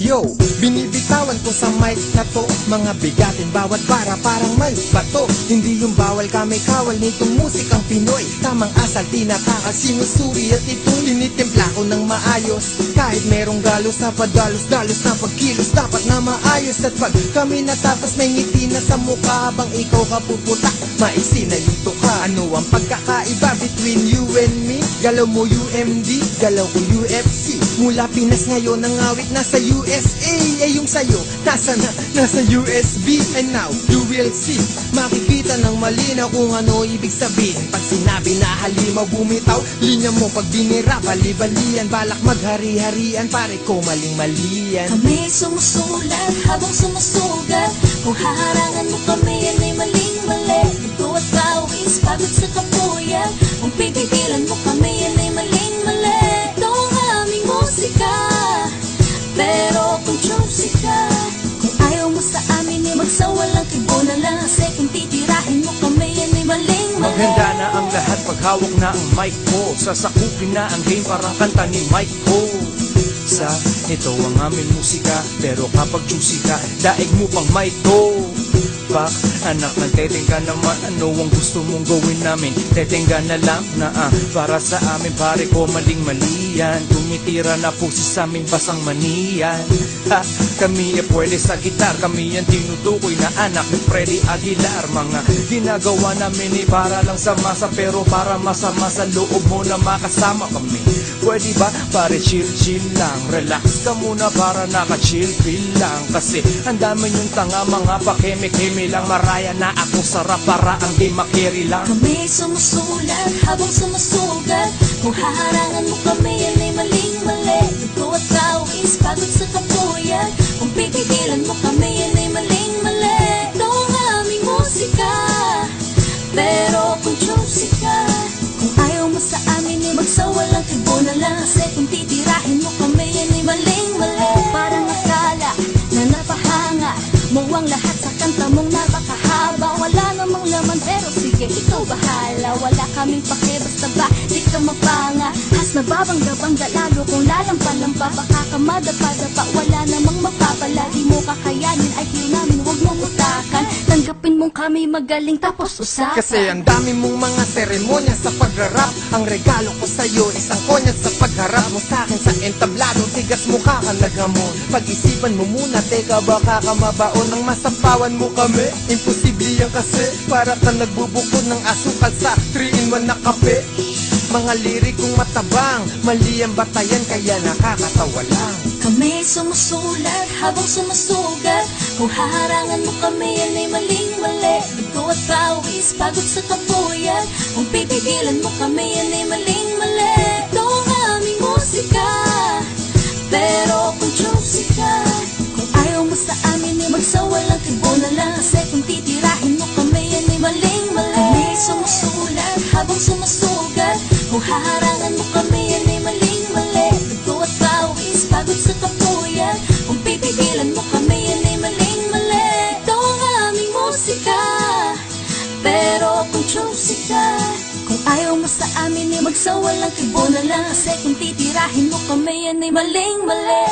Yo, binibitawan ko sa mic na to mga bigatin bawat bara parang may bato. Hindi yung bawal kami kawal nitong musikang Pinoy. Tamang asal, tinatakal, sinusuri at ito'y tinitimpla ko ng maayos. Kahit merong galos na padalos-dalos na pagkilos, dapat na maayos. At pag kami natapos may ngiti na sa mukha, habang ikaw kapuputak, maisinalito ka. Ano ang pagkakaiba between you and me? Galaw mo UMD, galaw ko UFC. Mula Pinas ngayon ang awit nasa USA. Eh yung sayo, nasa USB. And now, you will see. Makikita ng malinaw kung ano ibig sabihin. Pag sinabi na halimaw, bumitaw linya mo pag binira, bali-balian. Balak maghari-harian, pare ko maling-malian. Kami sumusulat habang sumusugat. Kung haharangan mo kami, yan ay maling-mali. Dugo at pawis, pagod sa kapuyan. Kung pipigilan mo kami, yan ay maling-mali. Ito ang aming musika, pero kung choosy ka, kung ayaw mo sa amin, eh magsawalang kibo na lang. Kasi kung titirahin mo kami, yan ay maling-mali. Maghanda na ang lahat pag hawak na ang mic ko. Sasakupin na ang game parang kanta ni Mike ko. Ito ang aming musika, pero kapag choosy ka, daig mo pang mic ko. Pak, anak ng tetengga naman, ano ang gusto mong gawin namin? Tetengga na lang na para sa amin pare ko maling-malian. Tumitira na pusi sa aming basang manian. Ha, kami pwede sa gitar, kami yan tinutukoy na anak ni Freddy Aguilar. Mga ginagawa namin para lang sa masa, pero para masama sa loob mo na makasama kami. Pwede ba pare chill lang, relax ka muna para naka-chill feel lang. Kasi ang dami yung tanga mga pakeme-keme lang. Maraya na ako sarap para ang di makiri lang. Kami sumusulat habang sumusugat. Kung haharangan mo kami, yan ay maling-mali. Dugo at pawis, pagod sa kapuyan. Kung pipigilan mo kami, yan ay maling-mali. Ito ang aming musika, pero kung choosy ka, kung ayaw mo sa amin, eh magsawalang kibo na lang. Kasi kung titirahin mo kami, yan ay maling-mali. Parang akala na napahanga mo ang lahat sa kanta mong napakahaba. Wala namang laman pero sige, ikaw bahala. Wala kaming pake, basta ba di ka mapanga. Has na babangga-bangga lalo kung lalampa-lampa. Baka ka madapa-dapa, wala namang mapapala. Di mo kakayanin, ay kill namin, huwag mong utakan. Tanggapin mong kami magaling tapos usapan. Kasi ang dami mong mga seremonya sa pagrarap. Ang regalo ko sa'yo, isang konyat sa pagharap mo sa'kin sa entablado. Tigas mukha ka naghamon. Pag-isipan mo muna, teka baka ka mabaon. Ang masapawan mo kami, imposible yan kasi. Para ka nagbubukod ng asukal sa 3-in-1 na kape. Mga lirikong matabang, mali ang batayan kaya nakakatawa lang. Kami sumusulat habang sumusugat. Kung haharangan mo kami, yan ay maling-mali. Dugo at pawis, pagod sa kapuyan. Kung pipigilan mo kami, yan ay maling-mali. Ito ang aming musika, pero kung choosy ka, kung ayaw mo sa amin, eh magsawalang kibo na lang. Kasi kung titirahin mo kami, yan ay maling-mali. Kami sumusulat habang sumusugat. Kung haharangan mo kami, yan ay maling-mali. Dugo at pawis, pagod sa kapuyan. Kung pipigilan mo kami, yan ay maling-mali. Ito ang aming musika, pero kung choosy ka, kung ayaw mo sa amin, eh magsawalang kibo na lang. Kasi kung titirahin mo kami, yan ay maling-mali.